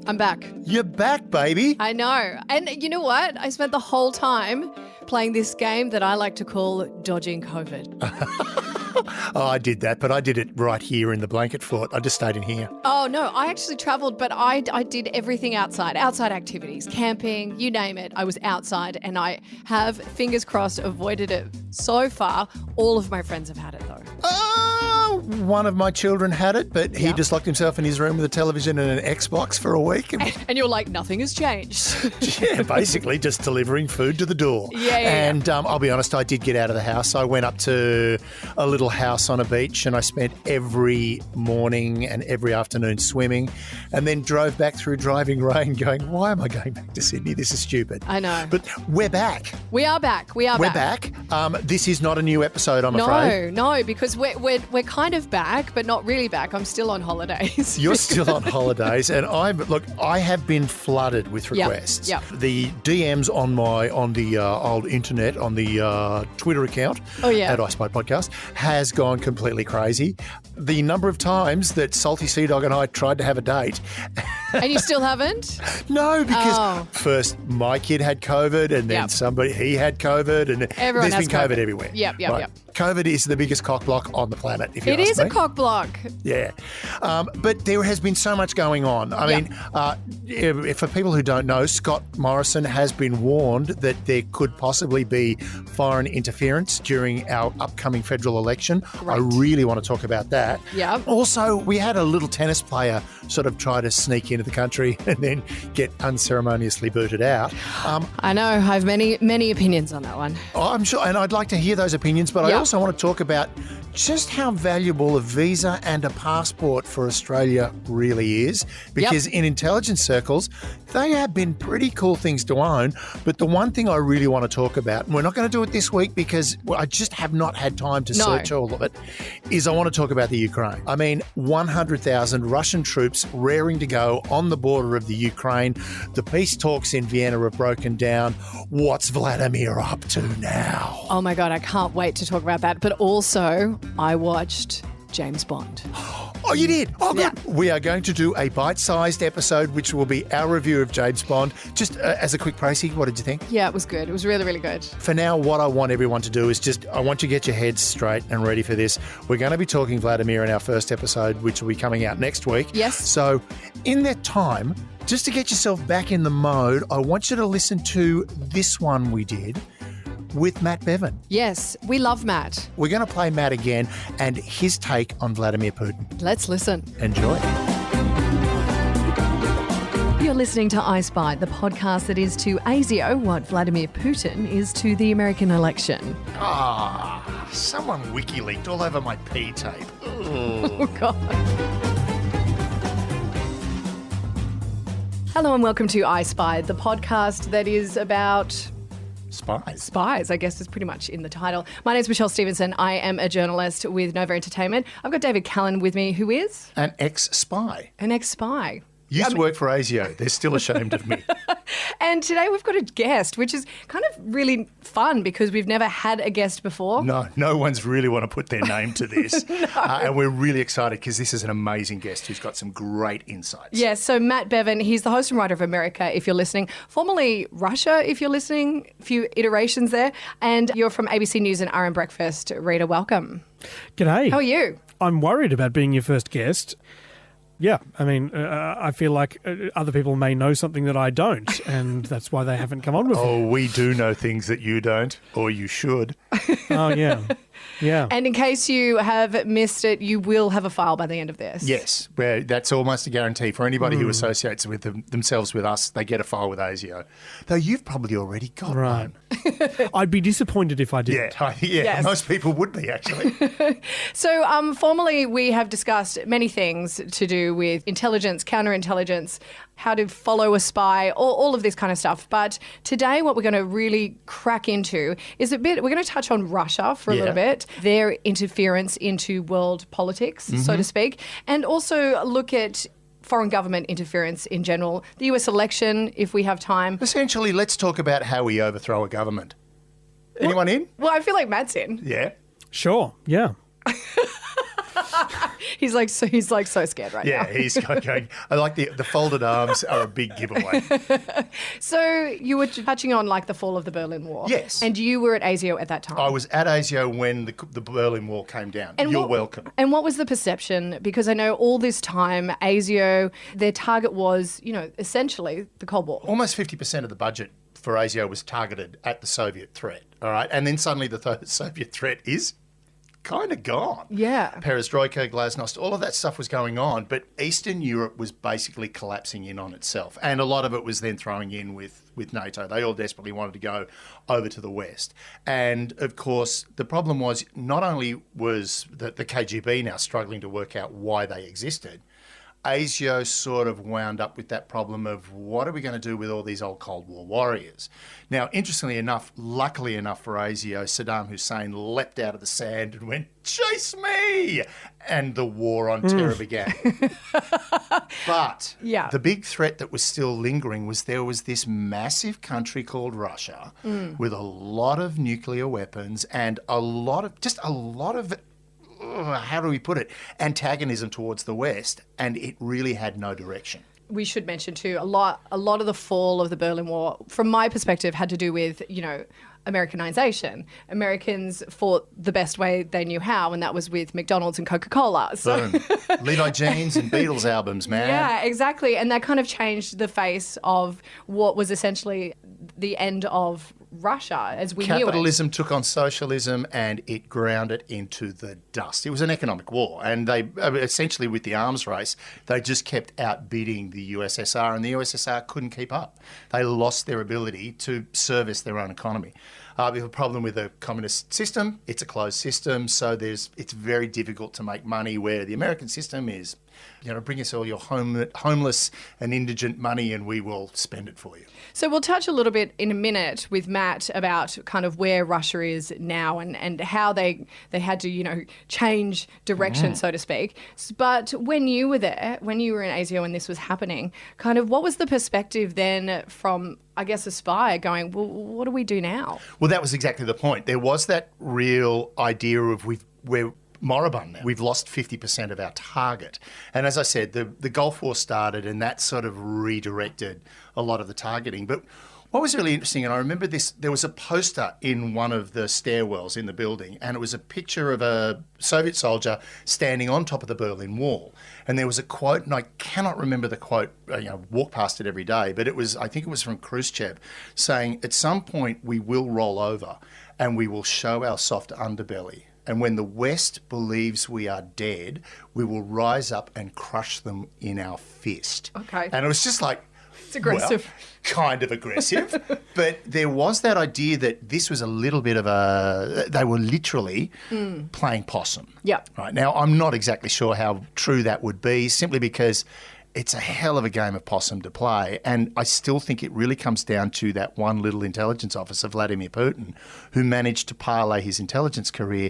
I'm back. You're back, baby. I know. And you know what? I spent the whole time playing this game that I like to call Dodging COVID. Oh, I did that, but I did it right here in the blanket fort. I just stayed in here. Oh, no, I actually travelled, but I did everything outside activities, camping, you name it. I was outside and I have, fingers crossed, avoided it so far. All of my friends have had it, though. Oh, one of my children had it, but he just locked himself in his room with a television and an Xbox for a week. And you're like, nothing has changed. Yeah, basically just delivering food to the door. Yeah. And I'll be honest, I did get out of the house. I went up to a little house on a beach and I spent every morning and every afternoon swimming and then drove back through driving rain going, why am I going back to Sydney? This is stupid. I know. But we're back. We are back. We're back. This is not a new episode, I'm afraid. No, because we're kind of back, but not really back. I'm still on holidays. You're still on holidays, and I have been flooded with requests. Yep. The DMs on the old internet, on the Twitter account at I Spy Podcast has gone completely crazy. The number of times that Salty Sea Dog and I tried to have a date. And you still haven't? No, because first my kid had COVID and then he had COVID and Everyone there's has been COVID everywhere. Yep. COVID is the biggest cock block on the planet, if you ask me. It is a cock block. Yeah. But there has been so much going on. I mean, for people who don't know, Scott Morrison has been warned that there could possibly be foreign interference during our upcoming federal election. Right. I really want to talk about that. Yeah. Also, we had a little tennis player sort of try to sneak into the country and then get unceremoniously booted out. I know. I have many opinions on that one. I'm sure, and I'd like to hear those opinions, but I also want to talk about just how valuable a visa and a passport for Australia really is, because in intelligence circles, they have been pretty cool things to own. But the one thing I really want to talk about, and we're not going to do it this week because I just have not had time to search all of it, is I want to talk about the Ukraine. I mean, 100,000 Russian troops raring to go on the border of the Ukraine. The peace talks in Vienna have broken down. What's Vladimir up to now? Oh my God, I can't wait to talk about that. But also, I watched James Bond. Oh, you did? Oh, good. Yeah. We are going to do a bite-sized episode, which will be our review of James Bond. Just as a quick précis, what did you think? Yeah, it was good. It was really, really good. For now, what I want everyone to do is I want you to get your heads straight and ready for this. We're going to be talking Vladimir in our first episode, which will be coming out next week. Yes. So in that time, just to get yourself back in the mode, I want you to listen to this one we did with Matt Bevan. Yes, we love Matt. We're going to play Matt again and his take on Vladimir Putin. Let's listen. Enjoy. You're listening to I Spy, the podcast that is to ASIO what Vladimir Putin is to the American election. Someone WikiLeaked all over my P tape. Oh, God. Hello and welcome to I Spy, the podcast that is about Spies, I guess, is pretty much in the title. My name's Michelle Stevenson. I am a journalist with Nova Entertainment. I've got David Callan with me, who is? An ex-spy. An ex-spy. Used to work for ASIO. They're still ashamed of me. And today we've got a guest, which is kind of really fun because we've never had a guest before. No one's really want to put their name to this. And we're really excited because this is an amazing guest who's got some great insights. Yes, so Matt Bevan, he's the host and writer of America, if you're listening. Formerly Russia, if you're listening. A few iterations there. And you're from ABC News and RM Breakfast. Rita, welcome. G'day. How are you? I'm worried about being your first guest. Yeah, I mean, I feel like other people may know something that I don't, and that's why they haven't come on before. Oh, we do know things that you don't, or you should. Oh, yeah. Yeah. And in case you have missed it, you will have a file by the end of this. Yes, that's almost a guarantee. For anybody who associates with themselves with us, they get a file with ASIO. Though you've probably already got one. I'd be disappointed if I didn't. Yeah, yes. Most people would be, actually. So, formerly we have discussed many things to do with intelligence, counterintelligence, how to follow a spy, all of this kind of stuff. But today what we're going to really crack into is we're going to touch on Russia for a little bit, their interference into world politics, so to speak, and also look at foreign government interference in general, the US election, if we have time. Essentially, let's talk about how we overthrow a government. Anyone in? Well, I feel like Matt's in. Yeah. Sure, yeah. He's like so scared right now. Yeah, he's going. I like the folded arms are a big giveaway. So you were touching on like the fall of the Berlin Wall. Yes. And you were at ASIO at that time. I was at ASIO when the Berlin Wall came down. You're welcome. And what was the perception? Because I know all this time, ASIO, their target was, essentially the Cold War. Almost 50% of the budget for ASIO was targeted at the Soviet threat, all right? And then suddenly the Soviet threat is kind of gone. Yeah. Perestroika, glasnost, all of that stuff was going on, but Eastern Europe was basically collapsing in on itself. And a lot of it was then throwing in with NATO. They all desperately wanted to go over to the West. And, of course, the problem was not only was the KGB now struggling to work out why they existed, ASIO sort of wound up with that problem of what are we going to do with all these old Cold War warriors? Now, interestingly enough, luckily enough for ASIO, Saddam Hussein leapt out of the sand and went, "Chase me!" And the war on terror began. But the big threat that was still lingering was there was this massive country called Russia with a lot of nuclear weapons and a lot of how do we put it, antagonism towards the West, and it really had no direction. We should mention too, a lot of the fall of the Berlin Wall, from my perspective, had to do with, Americanization. Americans fought the best way they knew how, and that was with McDonald's and Coca-Cola. So. Boom. Levi Jeans and Beatles albums, man. Yeah, exactly. And that kind of changed the face of what was essentially the end of Russia as we knew it. Capitalism took on socialism and it ground it into the dust. It was an economic war, and they essentially, with the arms race, they just kept outbidding the USSR, and the USSR couldn't keep up. They lost their ability to service their own economy. We have a problem with a communist system. It's a closed system, so it's very difficult to make money, where the American system is, bring us all your homeless and indigent money and we will spend it for you. So we'll touch a little bit in a minute with Matt about kind of where Russia is now and how they had to, change direction, so to speak. But when you were there, when you were in ASIO and this was happening, kind of what was the perspective then from, I guess, a spy going, well, what do we do now? Well, that was exactly the point. There was that real idea of we're moribund now. We've lost 50% of our target. And as I said, the Gulf War started and that sort of redirected a lot of the targeting. But what was really interesting, and I remember this, there was a poster in one of the stairwells in the building, and it was a picture of a Soviet soldier standing on top of the Berlin Wall. And there was a quote, and I cannot remember the quote, walk past it every day, but I think it was from Khrushchev, saying, at some point we will roll over and we will show our soft underbelly. And when the West believes we are dead, we will rise up and crush them in our fist. Okay. And it was just like, it's aggressive. Well, kind of aggressive. But there was that idea that this was a little bit of they were literally playing possum. Yep. Right. Now, I'm not exactly sure how true that would be, simply because it's a hell of a game of possum to play. And I still think it really comes down to that one little intelligence officer, Vladimir Putin, who managed to parlay his intelligence career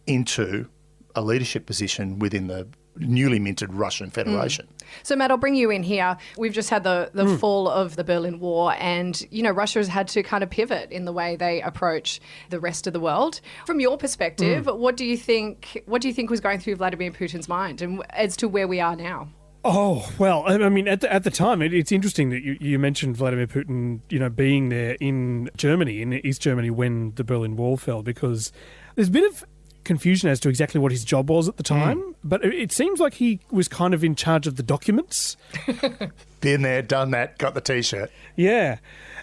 into a leadership position within the newly minted Russian Federation. So, Matt, I'll bring you in here. We've just had the fall of the Berlin Wall, and, Russia has had to kind of pivot in the way they approach the rest of the world. From your perspective, what do you think was going through Vladimir Putin's mind and as to where we are now? Oh, well, I mean, at the time, it's interesting that you mentioned Vladimir Putin, being there in Germany, in East Germany, when the Berlin Wall fell, because there's a bit of confusion as to exactly what his job was at the time, but it seems like he was kind of in charge of the documents. Been there, done that, got the T-shirt. Yeah.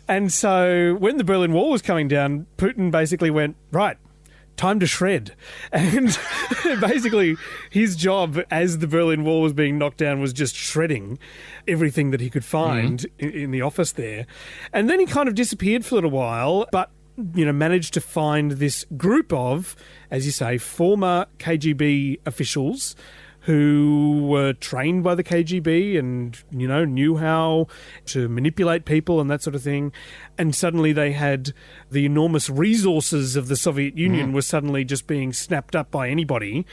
And so when the Berlin Wall was coming down, Putin basically went, right, time to shred. And basically his job as the Berlin Wall was being knocked down was just shredding everything that he could find in the office there. And then he kind of disappeared for a little while, but managed to find this group of, as you say, former KGB officials who were trained by the KGB and, knew how to manipulate people and that sort of thing. And suddenly they had the enormous resources of the Soviet Union were suddenly just being snapped up by anybody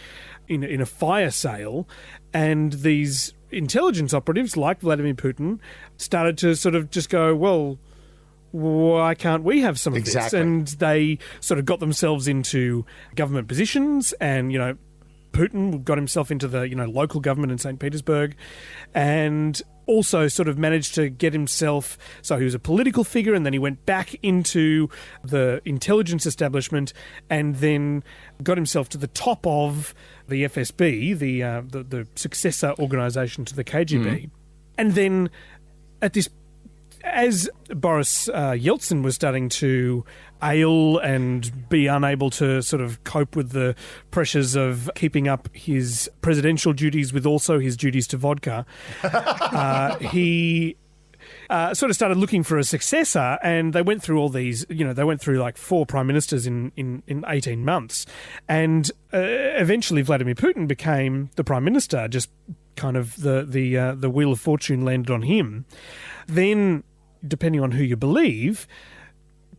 in a fire sale. And these intelligence operatives, like Vladimir Putin, started to sort of just go, well, why can't we have some of this? And they sort of got themselves into government positions and, Putin got himself into the local government in St. Petersburg, and also sort of managed to get himself, so he was a political figure, and then he went back into the intelligence establishment, and then got himself to the top of the FSB, the successor organisation to the KGB. And then as Boris Yeltsin was starting to ail and be unable to sort of cope with the pressures of keeping up his presidential duties with also his duties to vodka, he sort of started looking for a successor, and they went through all these, they went through like 4 prime ministers in 18 months. And eventually Vladimir Putin became the prime minister, just kind of the wheel of fortune landed on him. Then, depending on who you believe,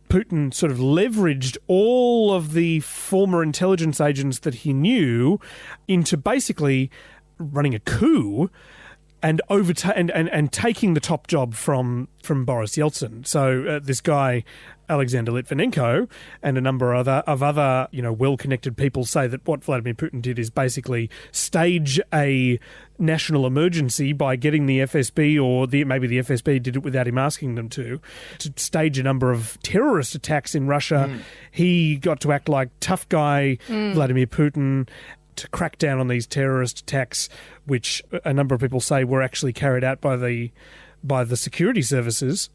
Putin sort of leveraged all of the former intelligence agents that he knew into basically running a coup and taking the top job from Boris Yeltsin. So this guy, Alexander Litvinenko, and a number of other well-connected people say that what Vladimir Putin did is basically stage a national emergency by getting the FSB, or maybe the FSB did it without him asking them to stage a number of terrorist attacks in Russia. He got to act like tough guy Vladimir Putin to crack down on these terrorist attacks, which a number of people say were actually carried out by the security services.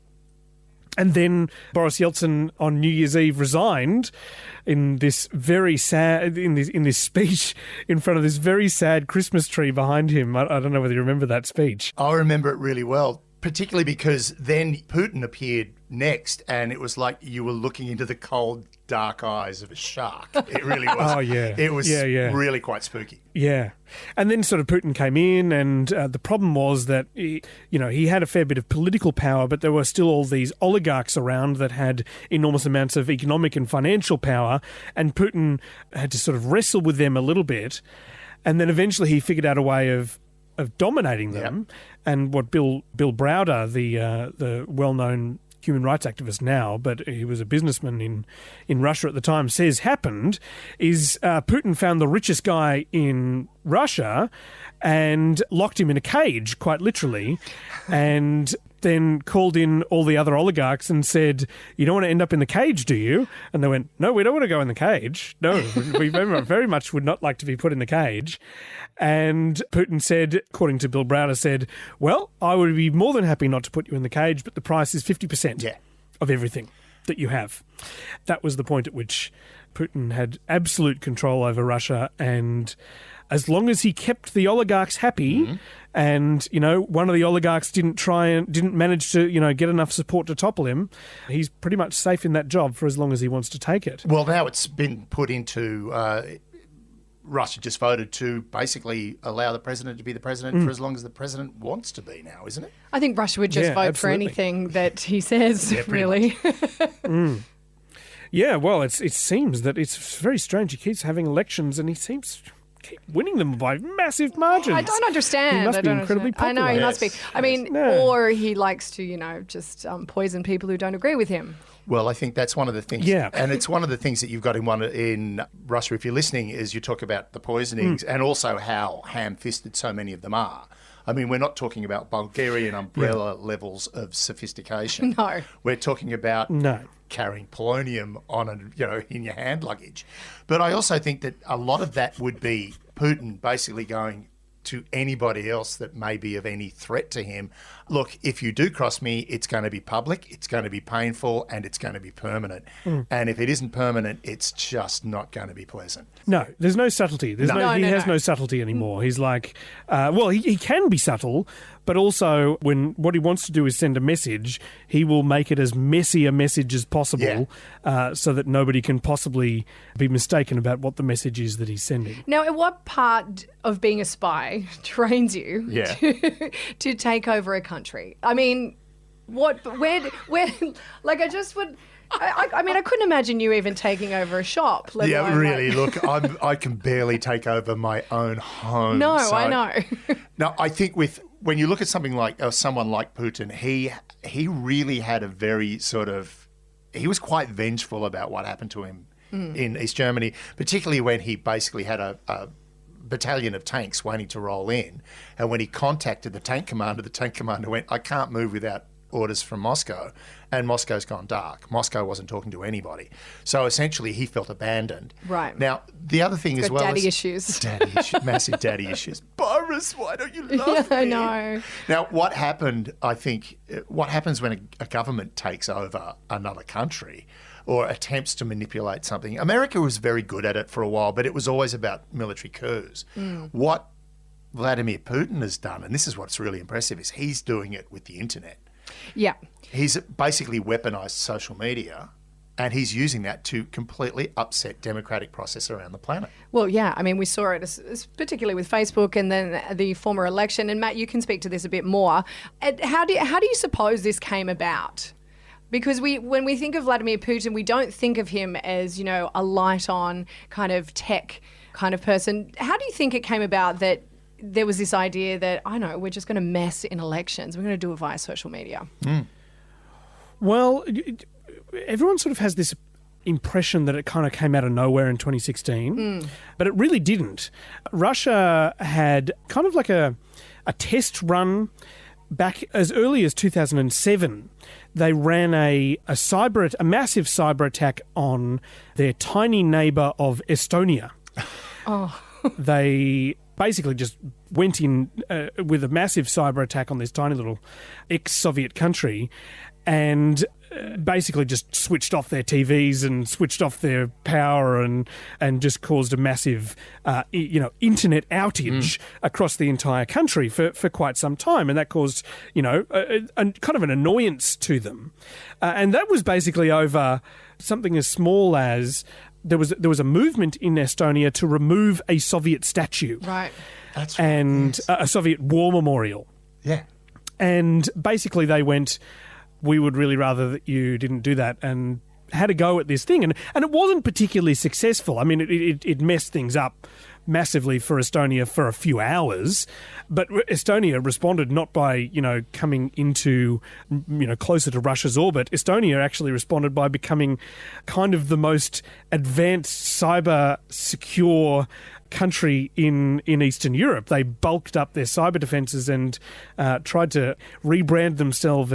And then Boris Yeltsin on New Year's Eve resigned in this very sad in this speech in front of this very sad Christmas tree behind him. I don't know whether you remember that speech. I remember it really well, particularly because then Putin appeared next, and it was like you were looking into the cold, dark eyes of a shark. It really was. Oh, yeah. It was really quite spooky. Yeah. And then sort of Putin came in, and the problem was that, he had a fair bit of political power, but there were still all these oligarchs around that had enormous amounts of economic and financial power, and Putin had to sort of wrestle with them a little bit. And then eventually he figured out a way of dominating them. Yep. And what Bill Browder, the well-known human rights activist now, but he was a businessman in Russia at the time, says happened is Putin found the richest guy in Russia and locked him in a cage, quite literally, and then called in all the other oligarchs and said, "You don't want to end up in the cage, do you?" And they went, "No, we don't want to go in the cage. No, we very much would not like to be put in the cage." And Putin said, according to Bill Browder, said, "Well, I would be more than happy not to put you in the cage, but the price is 50% of everything that you have." That was the point at which Putin had absolute control over Russia, and as long as he kept the oligarchs happy, and one of the oligarchs didn't manage to get enough support to topple him, he's pretty much safe in that job for as long as he wants to take it. Well, now it's been put into Russia just voted to basically allow the president to be the president for as long as the president wants to be now, isn't it? I think Russia would just vote for anything that he says, really. Yeah, well, it seems that it's very strange. He keeps having elections and he seems keep winning them by massive margins. I don't understand. He must be incredibly popular. I know, he must be. I mean, or he likes to, just poison people who don't agree with him. Well, I think that's one of the things. Yeah. And it's one of the things that you've got in Russia, if you're listening, is you talk about the poisonings and also how ham-fisted so many of them are. I mean, we're not talking about Bulgarian umbrella levels of sophistication. No. We're talking about carrying polonium on in your hand luggage. But I also think that a lot of that would be Putin basically going to anybody else that may be of any threat to him, look, if you do cross me, it's going to be public, it's going to be painful, and it's going to be permanent. And if it isn't permanent, it's just not going to be pleasant. No, there's no subtlety. He has no subtlety anymore. He's like, he can be subtle, but also when what he wants to do is send a message, he will make it as messy a message as possible so that nobody can possibly be mistaken about what the message is that he's sending. Now, at what part of being a spy trains you to take over a country? I mean, where, like I just would... I mean, I couldn't imagine you even taking over a shop. Look, I can barely take over my own home. No, so, I know. No, I think when you look at something like someone like Putin, he really had a very he was quite vengeful about what happened to him in East Germany, particularly when he basically had a battalion of tanks waiting to roll in. And when he contacted the tank commander went, I can't move without orders from Moscow. And Moscow's gone dark. Moscow wasn't talking to anybody. So essentially he felt abandoned. Right. Now, the other thing as well daddy is... issues. Daddy issues. Massive daddy issues. Boris, why don't you love me? I know. Now, what happened, I think, what happens when a government takes over another country or attempts to manipulate something? America was very good at it for a while, but it was always about military coups. What Vladimir Putin has done, and this is what's really impressive, is he's doing it with the internet. Yeah. He's basically weaponized social media, and he's using that to completely upset democratic process around the planet. Well, yeah. I mean, we saw it particularly with Facebook and then the former election. And Matt, you can speak to this a bit more. How do you suppose this came about? Because when we think of Vladimir Putin, we don't think of him as, a light-on kind of tech kind of person. How do you think it came about that there was this idea that, we're just going to mess in elections. We're going to do it via social media? Well, everyone sort of has this impression that it kind of came out of nowhere in 2016, but it really didn't. Russia had kind of like a test run back as early as 2007. They ran a massive cyber attack on their tiny neighbour of Estonia. Oh. They basically just went in with a massive cyber attack on this tiny little ex-Soviet country and basically just switched off their TVs and switched off their power and just caused a massive, internet outage across the entire country for quite some time. And that caused, a kind of an annoyance to them. And that was basically over something as small as there was a movement in Estonia to remove a Soviet statue. Right. That's right. And yes. a Soviet war memorial. Yeah. And basically they went, we would really rather that you didn't do that, and had a go at this thing. And it wasn't particularly successful. I mean, it messed things up massively for Estonia for a few hours, but Estonia responded not by, coming into, closer to Russia's orbit. Estonia actually responded by becoming kind of the most advanced cyber secure country in Eastern Europe. They bulked up their cyber defences and tried to rebrand themselves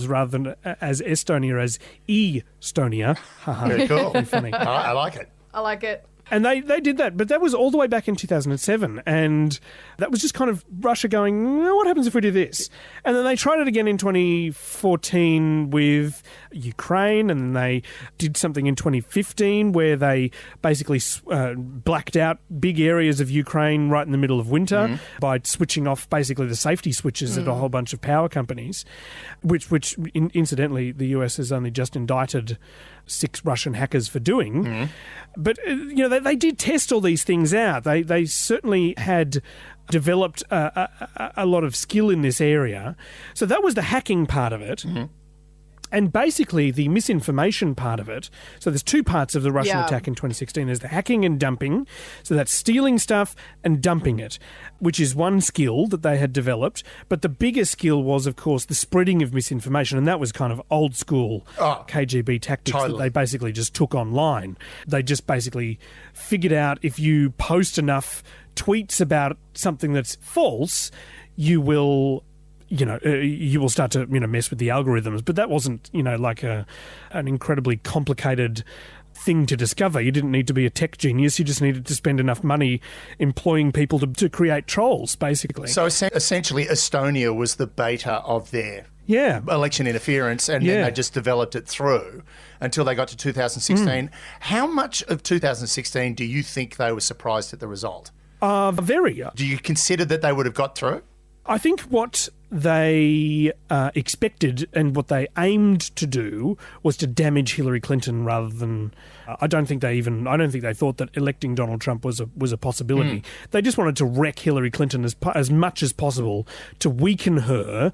rather than as Estonia as E-Stonia. Very cool. Very funny. I like it. I like it. And they did that, but that was all the way back in 2007, and that was just kind of Russia going, what happens if we do this? And then they tried it again in 2014 with Ukraine, and then they did something in 2015 where they basically blacked out big areas of Ukraine right in the middle of winter by switching off basically the safety switches at a whole bunch of power companies, which incidentally the US has only just indicted 6 Russian hackers for doing. But, they did test all these things out. They certainly had developed a lot of skill in this area. So that was the hacking part of it. And basically the misinformation part of it, so there's 2 parts of the Russian attack in 2016. There's the hacking and dumping, so that's stealing stuff and dumping it, which is one skill that they had developed. But the bigger skill was, of course, the spreading of misinformation, and that was kind of old school KGB tactics that they basically just took online. They just basically figured out if you post enough tweets about something that's false, you will start to, mess with the algorithms. But that wasn't, like an incredibly complicated thing to discover. You didn't need to be a tech genius. You just needed to spend enough money employing people to create trolls, basically. So essentially Estonia was the beta of their election interference, and then they just developed it through until they got to 2016. How much of 2016 do you think they were surprised at the result? Very. Do you consider that they would have got through? I think what they expected and what they aimed to do was to damage Hillary Clinton rather than. I don't think they thought that electing Donald Trump was a possibility. They just wanted to wreck Hillary Clinton as much as possible, to weaken her,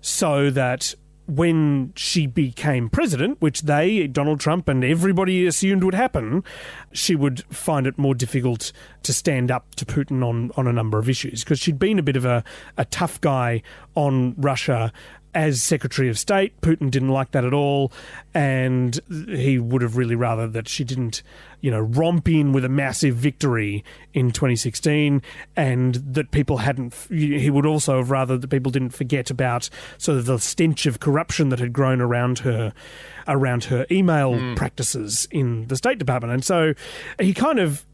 so that when she became president, which Donald Trump and everybody assumed would happen, she would find it more difficult to stand up to Putin on a number of issues, because she'd been a bit of a tough guy on Russia as Secretary of State, Putin didn't like that at all, and he would have really rather that she didn't, romp in with a massive victory in 2016, and that people hadn't. He would also have rather that people didn't forget about sort of the stench of corruption that had grown around her email practices in the State Department, and so he kind of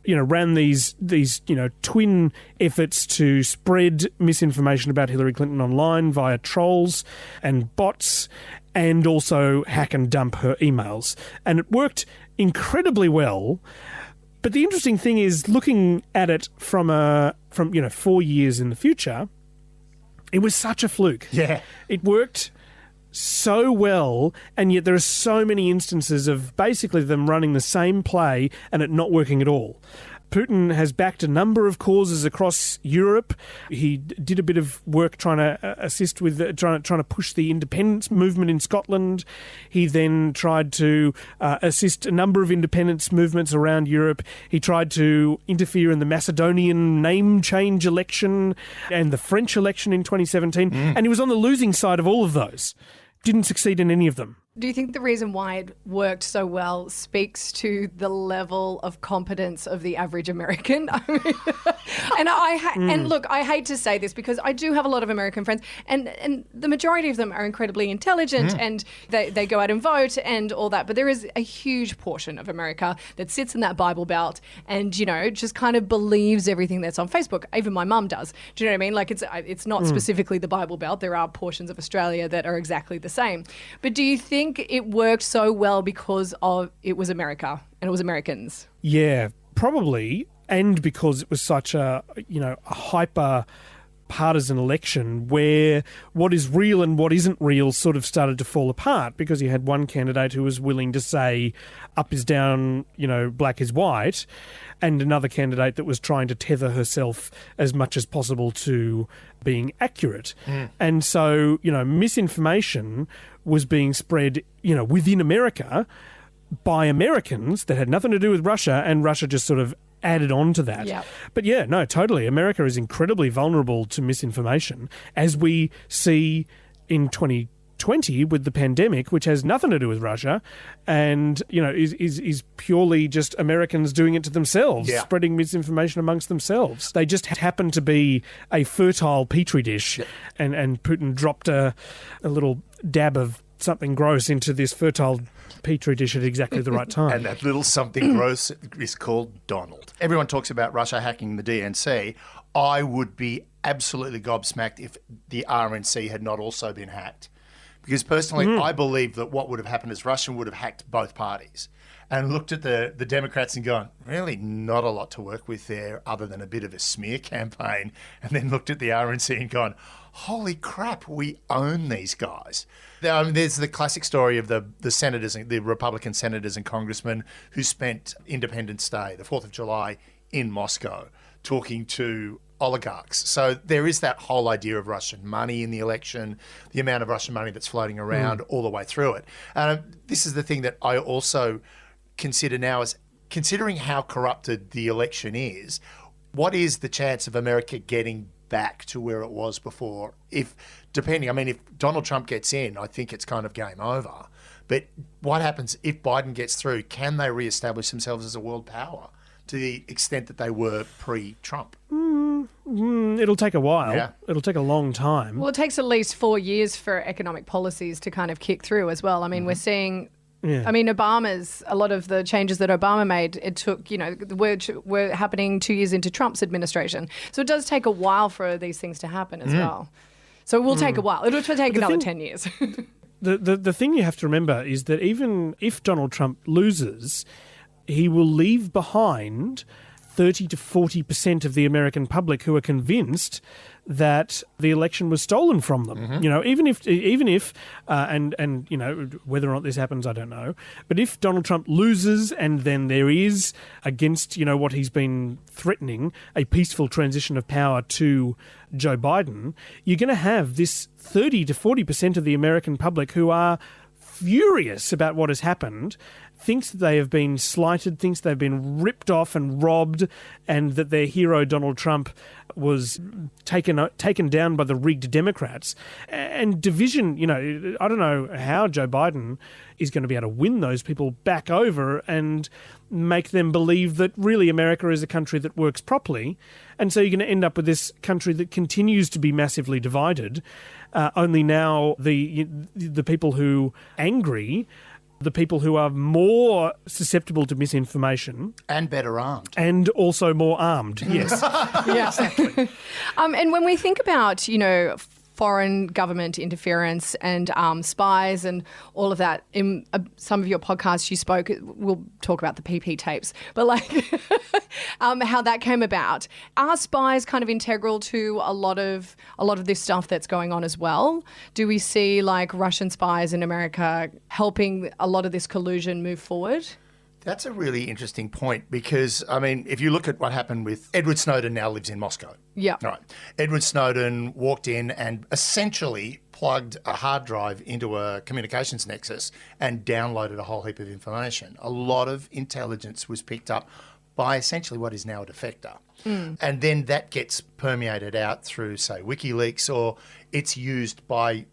ran these twin efforts to spread misinformation about Hillary Clinton online via trolls and bots, and also hack and dump her emails. And it worked incredibly well. But the interesting thing is, looking at it from 4 years in the future, it was such a fluke. Yeah. It worked so well, and yet there are so many instances of basically them running the same play and it not working at all. Putin has backed a number of causes across Europe. He did a bit of work trying to assist with trying to push the independence movement in Scotland. He then tried to assist a number of independence movements around Europe. He tried to interfere in the Macedonian name change election and the French election in 2017, and he was on the losing side of all of those. Didn't succeed in any of them. Do you think the reason why it worked so well speaks to the level of competence of the average American? And look, I hate to say this because I do have a lot of American friends, and the majority of them are incredibly intelligent and they go out and vote and all that. But there is a huge portion of America that sits in that Bible Belt and, just kind of believes everything that's on Facebook. Even my mum does. Do you know what I mean? Like it's not specifically the Bible Belt. There are portions of Australia that are exactly the same. But do you think it worked so well because it was America and it was Americans? Yeah, probably, and because it was such a hyper partisan election where what is real and what isn't real sort of started to fall apart, because you had one candidate who was willing to say up is down, black is white, and another candidate that was trying to tether herself as much as possible to being accurate. And so, misinformation was being spread, within America by Americans that had nothing to do with Russia, and Russia just sort of added on to that. Yep. But yeah, no, totally. America is incredibly vulnerable to misinformation, as we see in 2020 with the pandemic, which has nothing to do with Russia, and is purely just Americans doing it to themselves, spreading misinformation amongst themselves. They just happen to be a fertile petri dish, and Putin dropped a little dab of something gross into this fertile petri dish at exactly the right time. And that little something gross is called Donald. Everyone talks about Russia hacking the DNC. I would be absolutely gobsmacked if the RNC had not also been hacked. Because personally, I believe that what would have happened is Russia would have hacked both parties and looked at the Democrats and gone, really not a lot to work with there other than a bit of a smear campaign, and then looked at the RNC and gone, holy crap, we own these guys. There's the classic story of the senators, the Republican senators and congressmen who spent Independence Day, the 4th of July, in Moscow talking to oligarchs. So there is that whole idea of Russian money in the election, the amount of Russian money that's floating around all the way through it. This is the thing that I also consider now is, considering how corrupted the election is, what is the chance of America getting back to where it was before? If Donald Trump gets in, I think it's kind of game over. But what happens if Biden gets through? Can they reestablish themselves as a world power to the extent that they were pre-Trump? It'll take a while. Yeah. It'll take a long time. Well, it takes at least 4 years for economic policies to kind of kick through as well. I mean, we're seeing... Yeah. I mean, a lot of the changes that Obama made, it took, were happening 2 years into Trump's administration. So it does take a while for these things to happen as well. So it will take a while. It will take another 10 years. The thing you have to remember is that even if Donald Trump loses, he will leave behind 30 to 40% of the American public who are convinced that the election was stolen from them. Even if whether or not this happens, I don't know. But if Donald Trump loses and then there is, against, what he's been threatening, a peaceful transition of power to Joe Biden, you're going to have this 30 to 40% of the American public who are furious about what has happened, thinks that they have been slighted, thinks they've been ripped off and robbed, and that their hero, Donald Trump, was taken down by the rigged Democrats. And division, I don't know how Joe Biden is going to be able to win those people back over and make them believe that really America is a country that works properly. And so you're going to end up with this country that continues to be massively divided. Only now the people who are angry, the people who are more susceptible to misinformation. And better armed. And also more armed, yes. Yeah, exactly. And when we think about, foreign government interference and spies and all of that, in some of your podcasts you spoke, we'll talk about the PP tapes, but how that came about. Are spies kind of integral to a lot of this stuff that's going on as well? Do we see Russian spies in America helping a lot of this collusion move forward? That's a really interesting point because, if you look at what happened with Edward Snowden, now lives in Moscow. Yeah. Right. Edward Snowden walked in and essentially plugged a hard drive into a communications nexus and downloaded a whole heap of information. A lot of intelligence was picked up by essentially what is now a defector. And then that gets permeated out through, say, WikiLeaks, or it's used by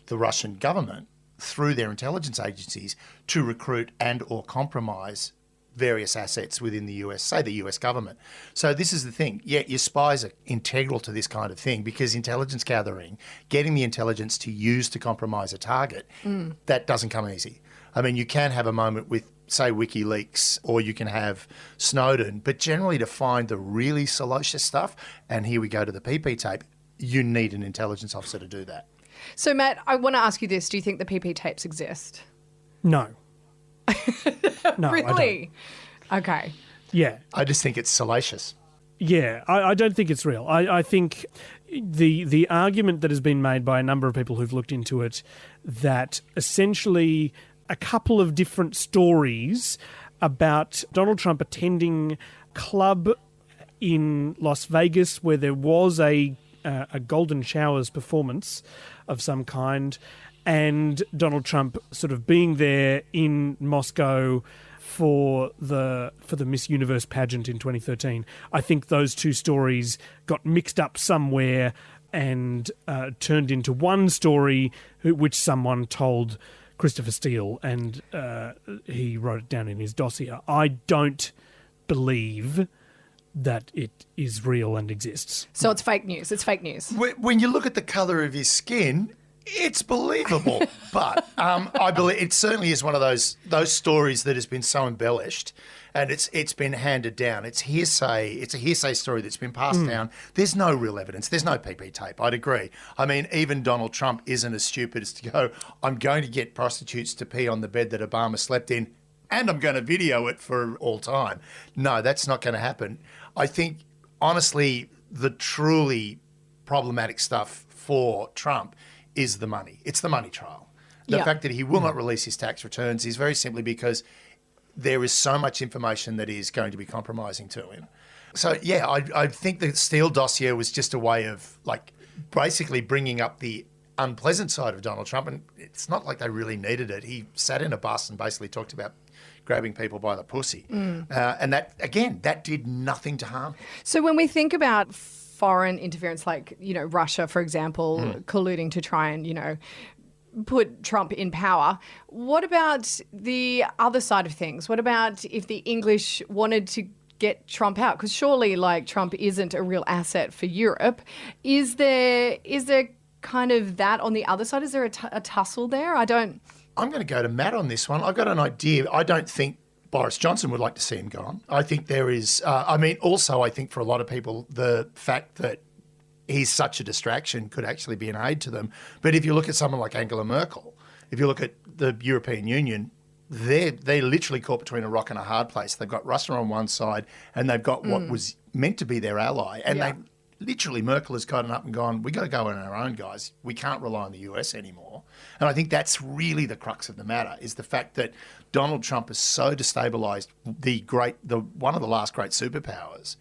the Russian government through their intelligence agencies to recruit and or compromise various assets within the US, say the US government. So this is the thing. Yeah, your spies are integral to this kind of thing because intelligence gathering, getting the intelligence to use to compromise a target, that doesn't come easy. You can have a moment with, say, WikiLeaks, or you can have Snowden, but generally to find the really salacious stuff, and here we go to the PP tape, you need an intelligence officer to do that. So, Matt, I want to ask you this. Do you think the PP tapes exist? No. No, Really? I don't. Okay. Yeah. I just think it's salacious. Yeah, I don't think it's real. I think the argument that has been made by a number of people who've looked into it, that essentially a couple of different stories about Donald Trump attending a club in Las Vegas where there was a Golden Showers performance of some kind, and Donald Trump sort of being there in Moscow for the Miss Universe pageant in 2013. I think those two stories got mixed up somewhere and turned into one story which someone told Christopher Steele, and he wrote it down in his dossier. I don't believe that it is real and exists. So it's fake news. It's fake news. When you look at the colour of his skin, it's believable. But I believe it certainly is one of those stories that has been so embellished, and it's been handed down. It's hearsay. It's a hearsay story that's been passed down. There's no real evidence. There's no PP tape. I'd agree. Even Donald Trump isn't as stupid as to go, I'm going to get prostitutes to pee on the bed that Obama slept in, and I'm going to video it for all time. No, that's not going to happen. I think, honestly, the truly problematic stuff for Trump is the money. It's the money trial. The fact that he will not release his tax returns is very simply because there is so much information that is going to be compromising to him. So, yeah, I think the Steele dossier was just a way of, basically bringing up the unpleasant side of Donald Trump, and it's not like they really needed it. He sat in a bus and basically talked about grabbing people by the pussy. And that, again, that did nothing to harm him. So when we think about foreign interference, Russia, for example, colluding to try and, put Trump in power, what about the other side of things? What about if the English wanted to get Trump out? Because surely, Trump isn't a real asset for Europe. Is there kind of that on the other side? Is there a tussle there? I'm going to go to Matt on this one. I've got an idea. I don't think Boris Johnson would like to see him gone. I think there is, also I think for a lot of people, the fact that he's such a distraction could actually be an aid to them. But if you look at someone like Angela Merkel, if you look at the European Union, they're literally caught between a rock and a hard place. They've got Russia on one side and they've got what was meant to be their ally. And literally Merkel has gotten up and gone, we got to go on our own, guys. We can't rely on the US anymore. And I think that's really the crux of the matter, is the fact that Donald Trump has so destabilised one of the last great superpowers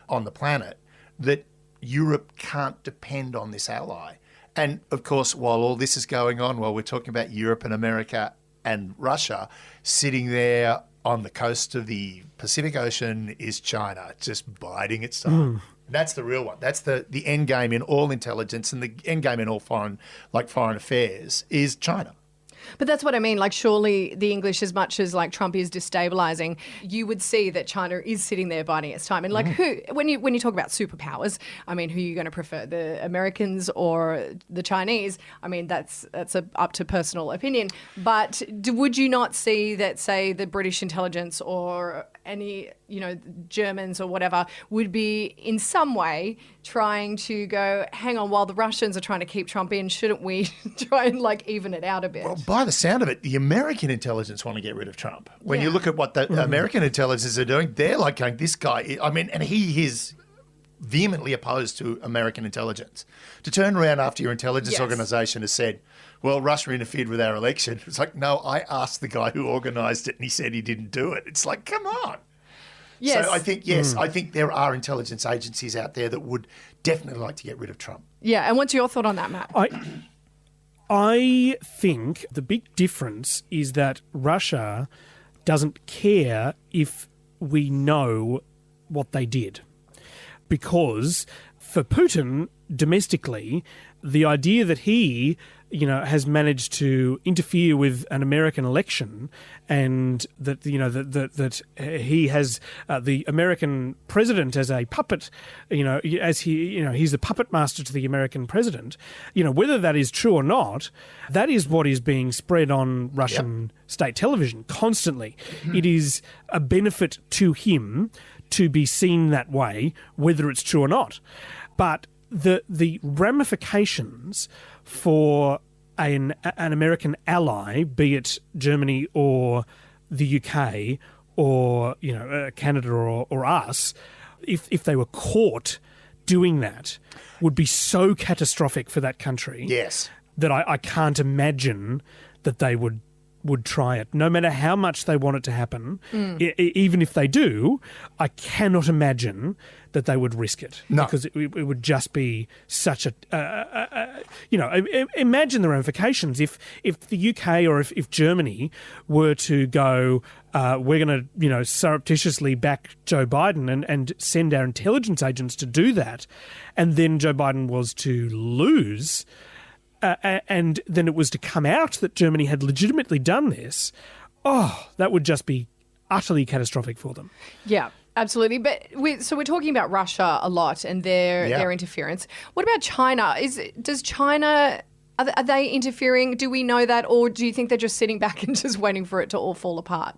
on the planet that Europe can't depend on this ally. And of course, while all this is going on, while we're talking about Europe and America and Russia. Sitting there on the coast of the Pacific Ocean is China, just biding its time. That's the real one. That's the end game in all intelligence, and the end game in all foreign affairs is China. But that's what I mean. Like, surely the English, as much as like Trump is destabilizing, you would see that China is sitting there biding its time. And like, when you talk about superpowers, I mean, who are you going to prefer, the Americans or the Chinese? I mean, that's up to personal opinion. But would you not see that, say, the British intelligence or any, Germans or whatever would be in some way trying to go, hang on, while the Russians are trying to keep Trump in, shouldn't we try and like even it out a bit? Well, by the sound of it, the American intelligence want to get rid of Trump. When you look at what the American intelligence are doing, they're like going, this guy, I mean, and he is vehemently opposed to American intelligence. To turn around after your intelligence organization has said, well, Russia interfered with our election. It's like, no, I asked the guy who organised it and he said he didn't do it. It's like, come on. Yes. So I think, I think there are intelligence agencies out there that would definitely like to get rid of Trump. Yeah, and what's your thought on that, Matt? I think the big difference is that Russia doesn't care if we know what they did. Because for Putin, domestically, the idea that he, has managed to interfere with an American election, and that that he has the American president as a puppet, as he's the puppet master to the American president. Whether that is true or not, that is what is being spread on Russian state television constantly. It is a benefit to him to be seen that way, whether it's true or not. But the ramifications for an American ally, be it Germany or the UK or Canada or us, if they were caught doing that, would be so catastrophic for that country. Yes, that I can't imagine that they would try it, no matter how much they want it to happen. Even if they do, I cannot imagine that they would risk it. No. Because it would just be such imagine the ramifications if the UK or if Germany were to go, we're going to, surreptitiously back Joe Biden and send our intelligence agents to do that, and then Joe Biden was to lose. And then it was to come out that Germany had legitimately done this, that would just be utterly catastrophic for them. Yeah, absolutely. But we're talking about Russia a lot and their interference. What about China? Does China... Are they interfering? Do we know that? Or do you think they're just sitting back and just waiting for it to all fall apart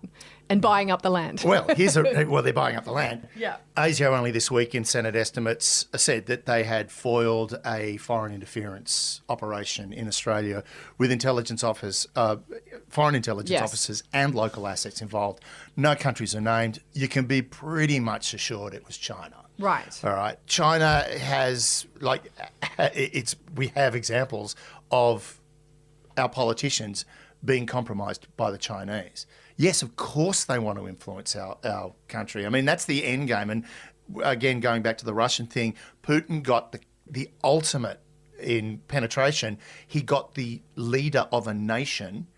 and buying up the land? Well, they're buying up the land. Yeah. ASIO only this week in Senate estimates said that they had foiled a foreign interference operation in Australia with foreign intelligence officers and local assets involved. No countries are named. You can be pretty much assured it was China. Right. All right. China has, we have examples of our politicians being compromised by the Chinese. Yes, of course they want to influence our country. I mean, that's the end game. And again, going back to the Russian thing, Putin got the ultimate in penetration. He got the leader of a nation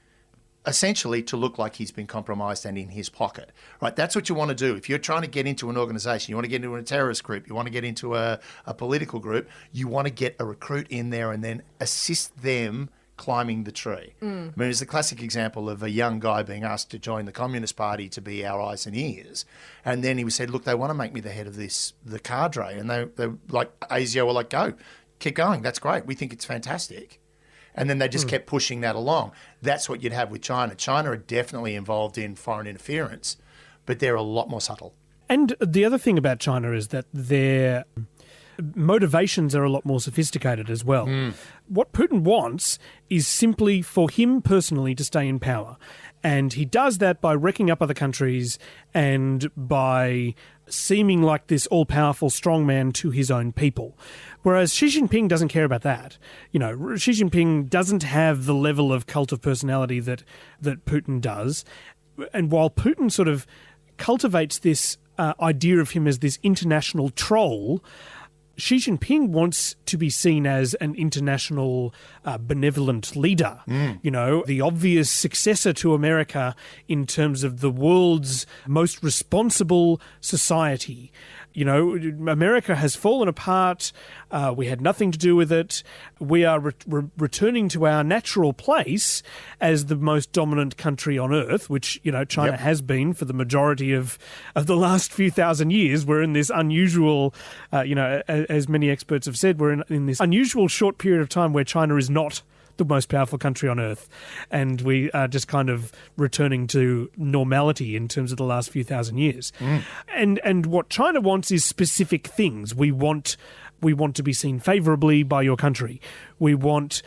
essentially to look like he's been compromised and in his pocket, right? That's what you want to do. If you're trying to get into an organisation, you want to get into a terrorist group, you want to get into a political group, you want to get a recruit in there and then assist them climbing the tree. I mean, it's the classic example of a young guy being asked to join the Communist Party to be our eyes and ears. And then he said, look, they want to make me the head of the cadre. And they like, ASIO were like, go, keep going. That's great. We think it's fantastic. And then they just kept pushing that along. That's what you'd have with China. China are definitely involved in foreign interference, but they're a lot more subtle. And the other thing about China is that their motivations are a lot more sophisticated as well. What Putin wants is simply for him personally to stay in power. And he does that by wrecking up other countries and by seeming like this all-powerful strongman to his own people. Whereas Xi Jinping doesn't care about that. Xi Jinping doesn't have the level of cult of personality that Putin does. And while Putin sort of cultivates this idea of him as this international troll, Xi Jinping wants to be seen as an international benevolent leader, the obvious successor to America in terms of the world's most responsible society. America has fallen apart. We had nothing to do with it. We are returning to our natural place as the most dominant country on earth, which, China has been for the majority of the last few thousand years. We're in this unusual, as many experts have said, we're in this unusual short period of time where China is not the most powerful country on earth, and we are just kind of returning to normality in terms of the last few thousand years. And what China wants is specific things. We want to be seen favourably by your country. We want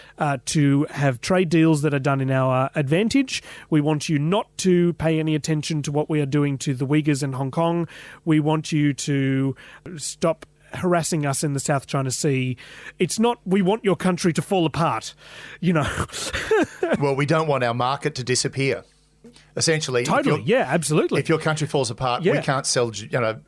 to have trade deals that are done in our advantage. We want you not to pay any attention to what we are doing to the Uyghurs in Hong Kong. We want you to stop harassing us in the South China Sea. It's not, we want your country to fall apart, Well, we don't want our market to disappear. Essentially, totally, absolutely. If your country falls apart, we can't sell,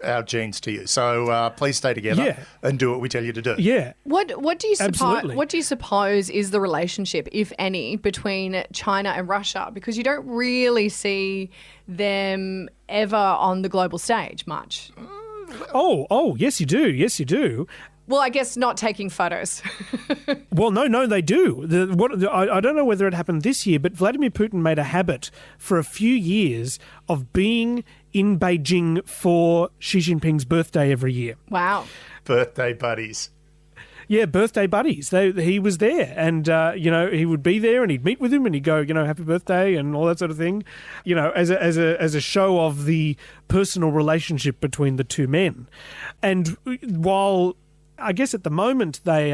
our genes to you. So please stay together and do what we tell you to do. Yeah. What do you suppose is the relationship, if any, between China and Russia? Because you don't really see them ever on the global stage much. Oh, yes, you do. Yes, you do. Well, I guess not taking photos. Well, no, they do. I don't know whether it happened this year, but Vladimir Putin made a habit for a few years of being in Beijing for Xi Jinping's birthday every year. Wow. Birthday buddies. Yeah, birthday buddies. He was there, and he would be there, and he'd meet with him, and he'd go, happy birthday, and all that sort of thing. As a show of the personal relationship between the two men. And while I guess at the moment they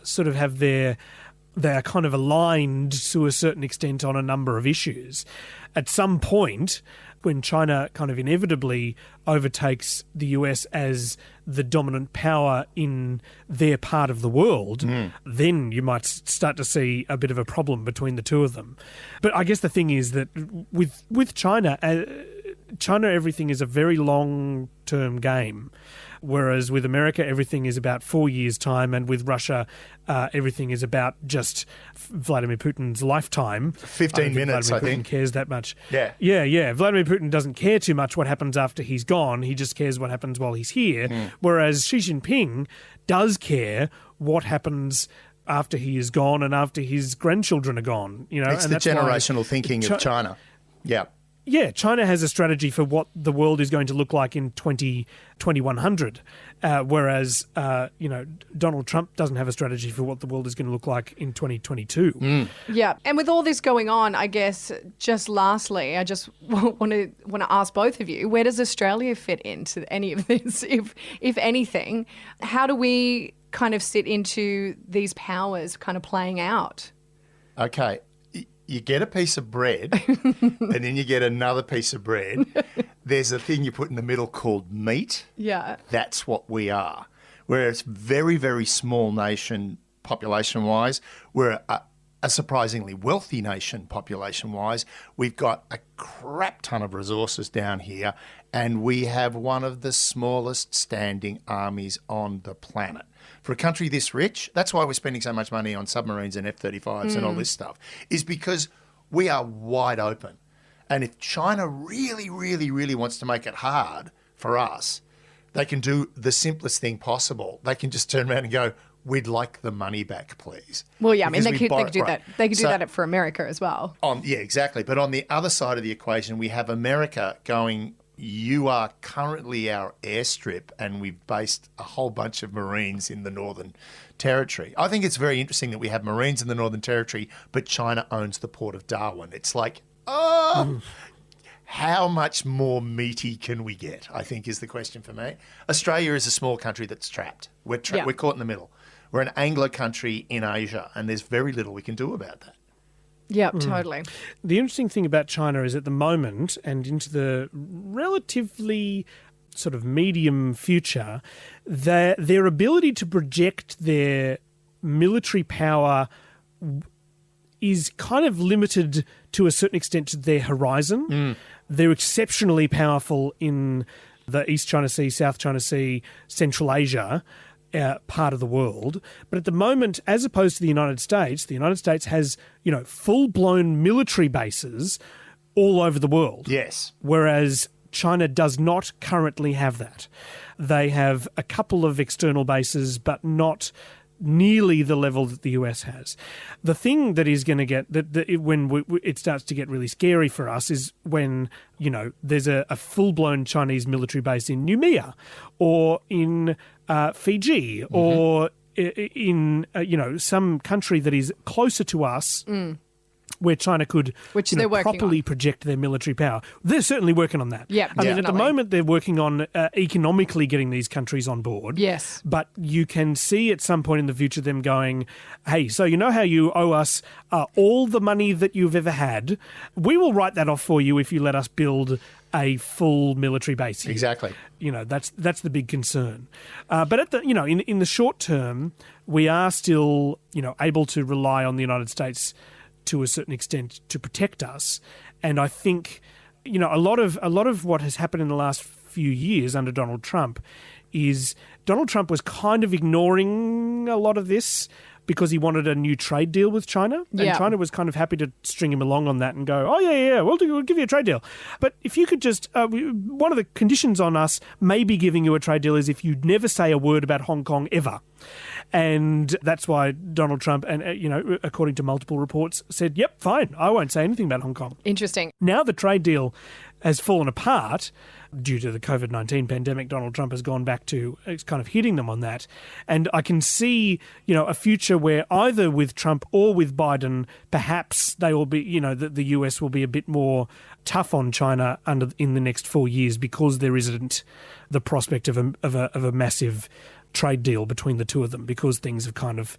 sort of have they are kind of aligned to a certain extent on a number of issues. At some point, when China kind of inevitably overtakes the US as the dominant power in their part of the world, then you might start to see a bit of a problem between the two of them. But I guess the thing is that with China, everything is a very long-term game. Whereas with America, everything is about 4 years' time, and with Russia, everything is about just Vladimir Putin's lifetime. 15 minutes, I think. Vladimir Putin cares that much. Yeah. Yeah. Vladimir Putin doesn't care too much what happens after he's gone. He just cares what happens while he's here. Whereas Xi Jinping does care what happens after he is gone and after his grandchildren are gone. It's the generational thinking of China. Yeah. Yeah, China has a strategy for what the world is going to look like in 2100, whereas Donald Trump doesn't have a strategy for what the world is going to look like in 2022. Yeah, and with all this going on, I guess just lastly, I just want to ask both of you, where does Australia fit into any of this, if anything? How do we kind of sit into these powers kind of playing out? Okay. You get a piece of bread and then you get another piece of bread. There's a thing you put in the middle called meat. Yeah. That's what we are. We're a very, very small nation population-wise. We're a surprisingly wealthy nation population-wise. We've got a crap ton of resources down here, and we have one of the smallest standing armies on the planet. For a country this rich, that's why we're spending so much money on submarines and F-35s and all this stuff, is because we are wide open. And if China really, really, really wants to make it hard for us, they can do the simplest thing possible. They can just turn around and go, we'd like the money back, please. Well, yeah, I mean, they could do that. They could do that for America as well. Yeah, exactly. But on the other side of the equation, we have America going, you are currently our airstrip, and we've based a whole bunch of Marines in the Northern Territory. I think it's very interesting that we have Marines in the Northern Territory, but China owns the port of Darwin. It's like, how much more meaty can we get, I think is the question for me. Australia is a small country that's trapped. We're caught in the middle. We're an Anglo country in Asia, and there's very little we can do about that. Yeah, totally. The interesting thing about China is at the moment and into the relatively sort of medium future, their ability to project their military power is kind of limited to a certain extent to their horizon. They're exceptionally powerful in the East China Sea, South China Sea, Central Asia, part of the world. But at the moment, as opposed to the United States has, full-blown military bases all over the world. Yes. Whereas China does not currently have that. They have a couple of external bases, but not nearly the level that the US has. The thing that is going to get when it starts to get really scary for us is when there's a full-blown Chinese military base in Noumea or in Fiji or in some country that is closer to us. Where China could properly project their military power. They're certainly working on that. Yeah, I mean, at the moment, they're working on economically getting these countries on board. Yes. But you can see at some point in the future them going, hey, so you know how you owe us all the money that you've ever had? We will write that off for you if you let us build a full military base here. Exactly. That's the big concern. But at the in the short term, we are still able to rely on the United States to a certain extent to protect us. And I think, a lot of what has happened in the last few years under Donald Trump is Donald Trump was kind of ignoring a lot of this because he wanted a new trade deal with China. And China was kind of happy to string him along on that and go, oh, yeah, we'll give you a trade deal. But if you could just, one of the conditions on us maybe giving you a trade deal is if you never say a word about Hong Kong ever. And that's why Donald Trump, and according to multiple reports, said, yep, fine, I won't say anything about Hong Kong. Interesting. Now the trade deal has fallen apart due to the COVID-19 pandemic. Donald Trump has gone back to kind of hitting them on that. And I can see, a future where either with Trump or with Biden, perhaps they will be, the US will be a bit more tough on China in the next 4 years because there isn't the prospect of a massive trade deal between the two of them because things have kind of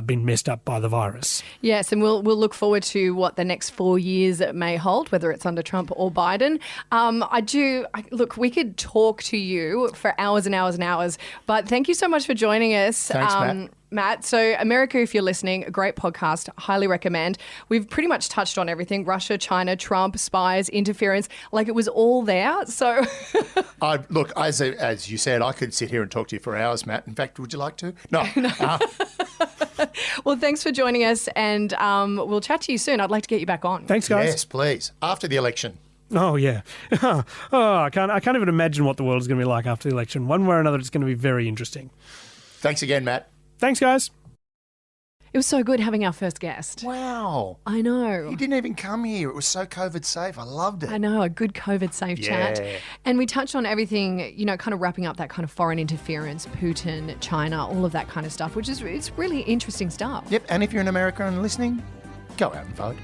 been messed up by the virus. Yes, and we'll look forward to what the next 4 years may hold, whether it's under Trump or Biden. Look, we could talk to you for hours and hours and hours, but thank you so much for joining us. Thanks, Matt. So America, if you're listening, a great podcast, highly recommend. We've pretty much touched on everything: Russia, China, Trump, spies, interference, like it was all there. So look, as you said, I could sit here and talk to you for hours, Matt. In fact, would you like to? No. Well, thanks for joining us, and we'll chat to you soon. I'd like to get you back on. Thanks, guys. Yes, please. After the election. Oh, yeah. I can't even imagine what the world is going to be like after the election. One way or another, it's going to be very interesting. Thanks again, Matt. Thanks, guys. It was so good having our first guest. Wow. I know. He didn't even come here. It was so COVID safe. I loved it. I know, a good COVID safe chat. And we touched on everything, kind of wrapping up that kind of foreign interference, Putin, China, all of that kind of stuff, which is it's really interesting stuff. Yep. And if you're in America and listening, go out and vote.